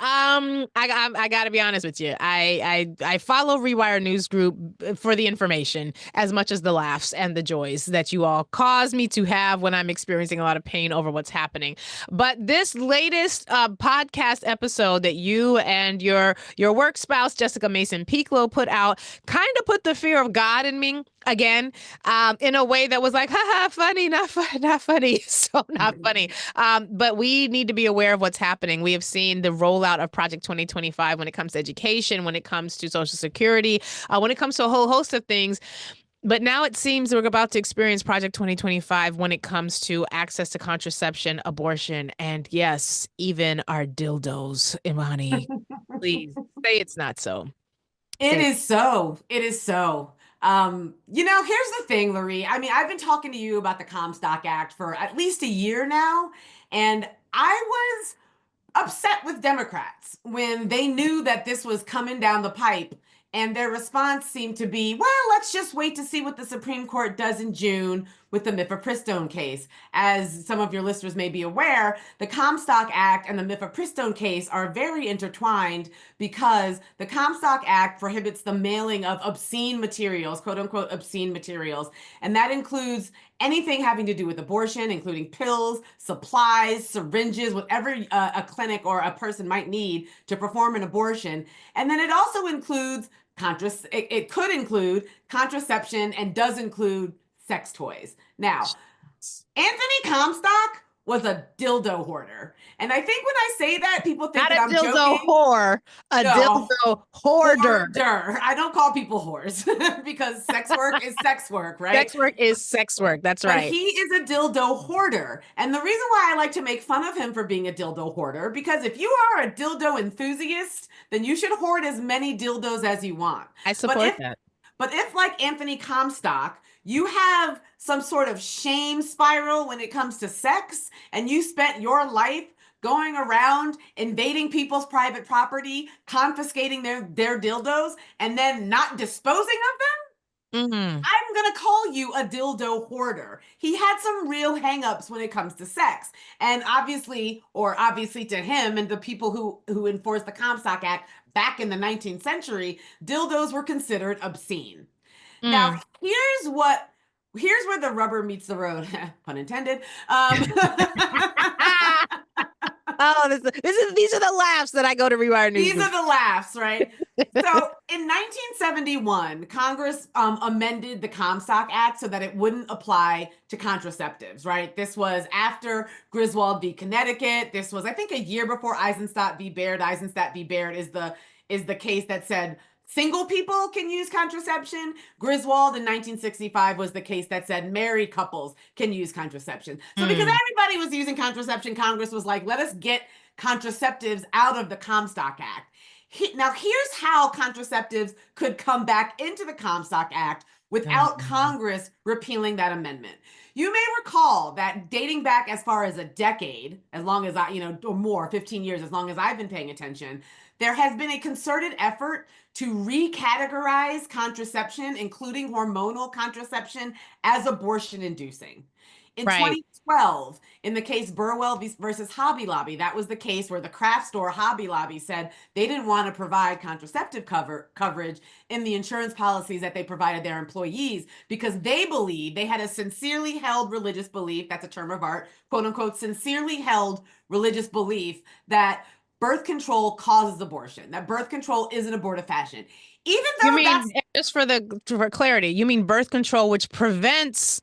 I got to be honest with you. I follow Rewire News Group for the information as much as the laughs and the joys that you all cause me to have when I'm experiencing a lot of pain over what's happening. But this latest podcast episode that you and your work spouse Jessica Mason Piccolo put out kind of put the fear of God in me again, in a way that was like, haha, funny, not funny, so not funny. But we need to be aware of what's happening. We have seen the rollout of Project 2025 when it comes to education, when it comes to Social Security, when it comes to a whole host of things. But now it seems we're about to experience Project 2025 when it comes to access to contraception, abortion, and yes, even our dildos. Imani, please say it's not so. It is so. It is so. Here's the thing, Lurie. I mean, I've been talking to you about the Comstock Act for at least a year now, and I was upset with Democrats when they knew that this was coming down the pipe. And their response seemed to be, well, let's just wait to see what the Supreme Court does in June with the mifepristone case. As some of your listeners may be aware, the Comstock Act and the mifepristone case are very intertwined because the Comstock Act prohibits the mailing of obscene materials, quote unquote, obscene materials. And that includes anything having to do with abortion, including pills, supplies, syringes, whatever a clinic or a person might need to perform an abortion. And then it also includes it could include contraception and does include sex toys. Now, Anthony Comstock was a dildo hoarder. And I think when I say that, people think that I'm joking. Not a dildo whore, a dildo hoarder. I don't call people whores because sex work is sex work, right? Sex work is sex work. That's right. But he is a dildo hoarder. And the reason why I like to make fun of him for being a dildo hoarder, because if you are a dildo enthusiast, then you should hoard as many dildos as you want. I support that. But if, like Anthony Comstock, you have some sort of shame spiral when it comes to sex, and you spent your life going around invading people's private property, confiscating their dildos, and then not disposing of them, I'm going to call you a dildo hoarder. He had some real hangups when it comes to sex. And obviously to him and the people who enforced the Comstock Act back in the 19th century, dildos were considered obscene. Now, here's where the rubber meets the road, pun intended. These are the laughs that I go to Rewire News. These are the laughs, right? So in 1971, Congress amended the Comstock Act so that it wouldn't apply to contraceptives, right? This was after Griswold v. Connecticut. This was, I think, a year before Eisenstadt v. Baird. Eisenstadt v. Baird is the case that said single people can use contraception. Griswold in 1965 was the case that said married couples can use contraception. So because everybody was using contraception, Congress was like, let us get contraceptives out of the Comstock Act. Now, here's how contraceptives could come back into the Comstock Act without Congress repealing that amendment. You may recall that dating back as far as a decade, as long as or more, 15 years, as long as I've been paying attention, there has been a concerted effort to recategorize contraception, including hormonal contraception, as abortion-inducing. In 2012, in the case Burwell versus Hobby Lobby, that was the case where the craft store Hobby Lobby said they didn't want to provide contraceptive coverage in the insurance policies that they provided their employees because they believed they had a sincerely held religious belief, that's a term of art, quote unquote, sincerely held religious belief that birth control causes abortion, that birth control is an abortifacient. Even though just for clarity, you mean birth control, which prevents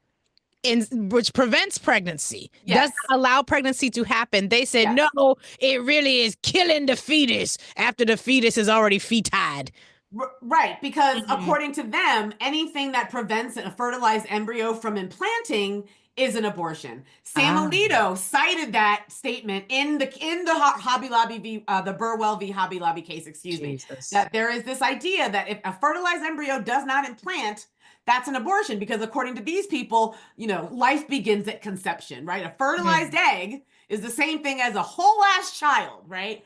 pregnancy, doesn't allow pregnancy to happen. They said, no, it really is killing the fetus after the fetus is already fetid. Right, because according to them, anything that prevents a fertilized embryo from implanting is an abortion. Sam Alito cited that statement in the Hobby Lobby the Burwell v. Hobby Lobby case, that there is this idea that if a fertilized embryo does not implant, that's an abortion because according to these people, life begins at conception, right? A fertilized egg is the same thing as a whole ass child, right?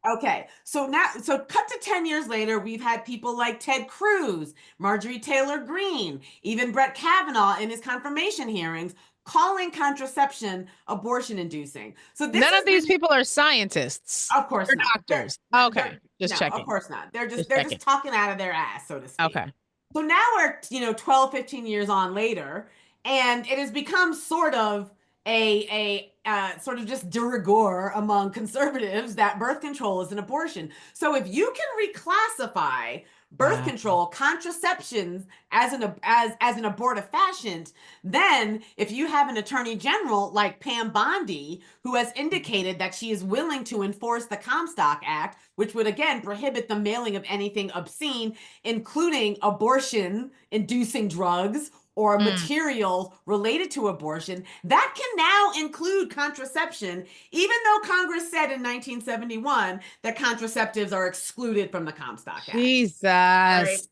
Okay, so cut to 10 years later, we've had people like Ted Cruz, Marjorie Taylor Greene, even Brett Kavanaugh in his confirmation hearings calling contraception abortion inducing. So this None has of these been, people are scientists of course or not. doctors. Okay, just No, of checking. course not. They're just Just they're checking. just talking out of their ass, so to speak. Okay. So now we're, 12, 15 years on later, and it has become sort of a sort of just de rigueur among conservatives that birth control is an abortion. So if you can reclassify birth Wow. control, contraceptions as an abortifacient, then if you have an attorney general like Pam Bondi, who has indicated that she is willing to enforce the Comstock Act, which would again prohibit the mailing of anything obscene, including abortion inducing drugs or Mm. materials related to abortion, that can now include contraception, even though Congress said in 1971 that contraceptives are excluded from the Comstock Act. Right? Jesus.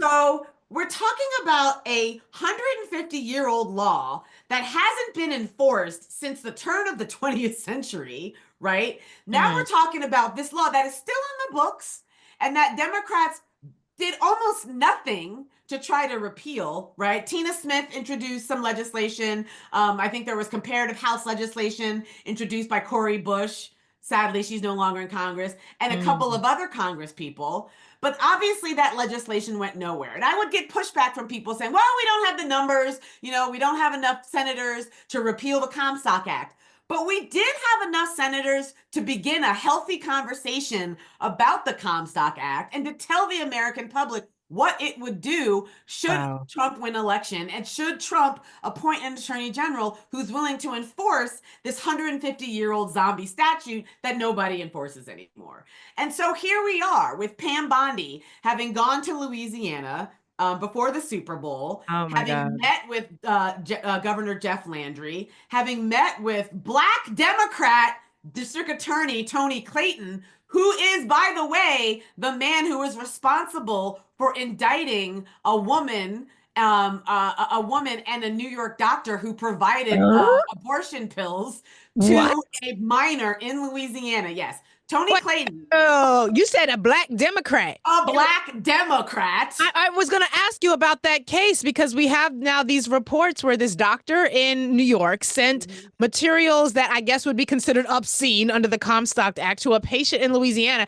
So we're talking about a 150-year-old law that hasn't been enforced since the turn of the 20th century, right? Now we're Mm. talking about this law that is still in the books and that Democrats did almost nothing to try to repeal, right? Tina Smith introduced some legislation. I think there was comparative House legislation introduced by Cori Bush. Sadly, she's no longer in Congress, and a couple Mm. of other Congress people. But obviously, that legislation went nowhere. And I would get pushback from people saying, well, we don't have the numbers. We don't have enough senators to repeal the Comstock Act. But we did have enough senators to begin a healthy conversation about the Comstock Act and to tell the American public what it would do should Wow. Trump win election and should Trump appoint an attorney general who's willing to enforce this 150-year-old zombie statute that nobody enforces anymore. And so here we are with Pam Bondi having gone to Louisiana before the Super Bowl, Oh my having God. met with Governor Jeff Landry, having met with Black Democrat District Attorney Tony Clayton, who is, by the way, the man who is responsible for indicting a woman and a New York doctor who provided Huh? abortion pills What? to a minor in Louisiana. Yes, Tony What? Clayton, Oh, you said a black Democrat. a Black Democrat. I was going to ask you about that case because we have now these reports where this doctor in New York sent Mhm. materials that I guess would be considered obscene under the Comstock Act to a patient in Louisiana.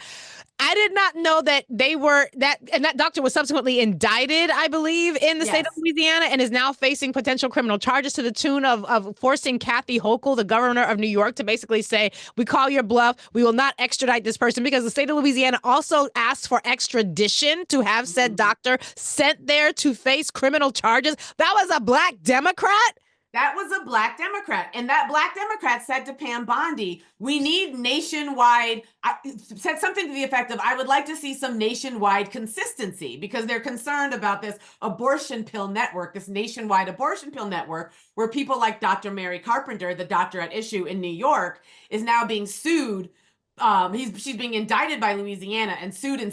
I did not know that and that doctor was subsequently indicted, I believe, in the state of Yes. Louisiana and is now facing potential criminal charges to the tune of forcing Kathy Hochul, the governor of New York, to basically say, we call your bluff. We will not extradite this person because the state of Louisiana also asked for extradition to have said Mhm. doctor sent there to face criminal charges. That was a black Democrat? That was a Black Democrat. And that Black Democrat said to Pam Bondi, we need nationwide, said something to the effect of, I would like to see some nationwide consistency because they're concerned about this abortion pill network, this nationwide abortion pill network, where people like Dr. Mary Carpenter, the doctor at issue in New York, is now being sued. She's being indicted by Louisiana and sued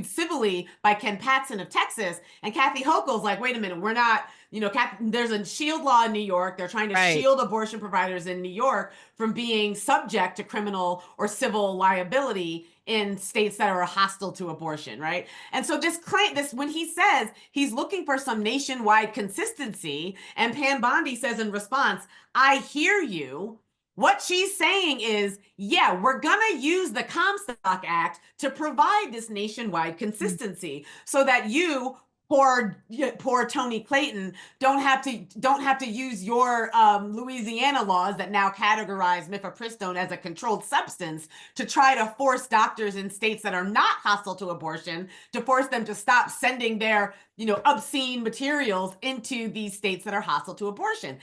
civilly by Ken Paxton of Texas. And Kathy Hochul's like, wait a minute, we're not, there's a shield law in New York. They're trying to Right. shield abortion providers in New York from being subject to criminal or civil liability in states that are hostile to abortion, right? And so when he says he's looking for some nationwide consistency, and Pam Bondi says in response, I hear you. What she's saying is, yeah, we're going to use the Comstock Act to provide this nationwide consistency so that you, poor Tony Clayton, don't have to use your Louisiana laws that now categorize mifepristone as a controlled substance to try to force doctors in states that are not hostile to abortion to force them to stop sending their obscene materials into these states that are hostile to abortion.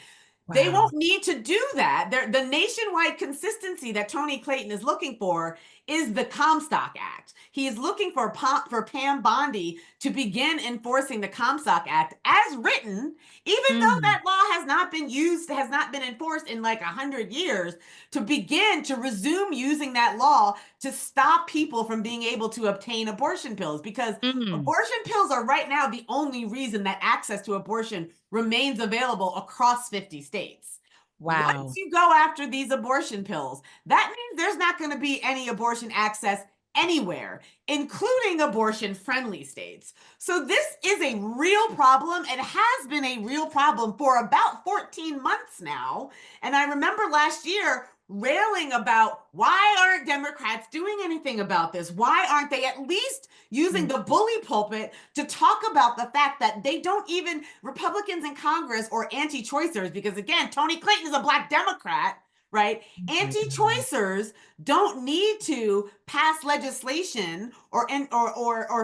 They Wow. won't need to do that. The nationwide consistency that Tony Clayton is looking for is the Comstock Act. He is looking for Pam Bondi to begin enforcing the Comstock Act as written, even though Mm. that law has not been used, has not been enforced in like 100 years, to begin to resume using that law to stop people from being able to obtain abortion pills, because Mm. abortion pills are right now the only reason that access to abortion remains available across 50 states. Once Wow. you go after these abortion pills, that means there's not going to be any abortion access anywhere, including abortion-friendly states. So this is a real problem. It has been a real problem for about 14 months now. And I remember last year railing about why aren't Democrats doing anything about this? Why aren't they at least using the bully pulpit to talk about the fact that they don't even, Republicans in Congress or anti-choicers, because again, Tony Clayton is a Black Democrat, right? Anti-choicers don't need to pass legislation or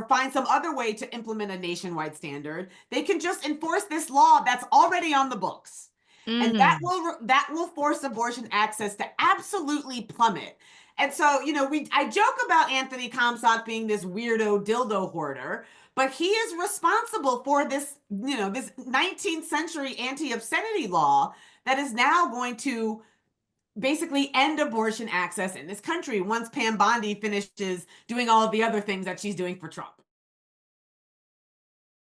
find some other way to implement a nationwide standard. They can just enforce this law that's already on the books. And that will force abortion access to absolutely plummet. And so, I joke about Anthony Comstock being this weirdo dildo hoarder, but he is responsible for this, this 19th century anti-obscenity law that is now going to basically end abortion access in this country once Pam Bondi finishes doing all of the other things that she's doing for Trump.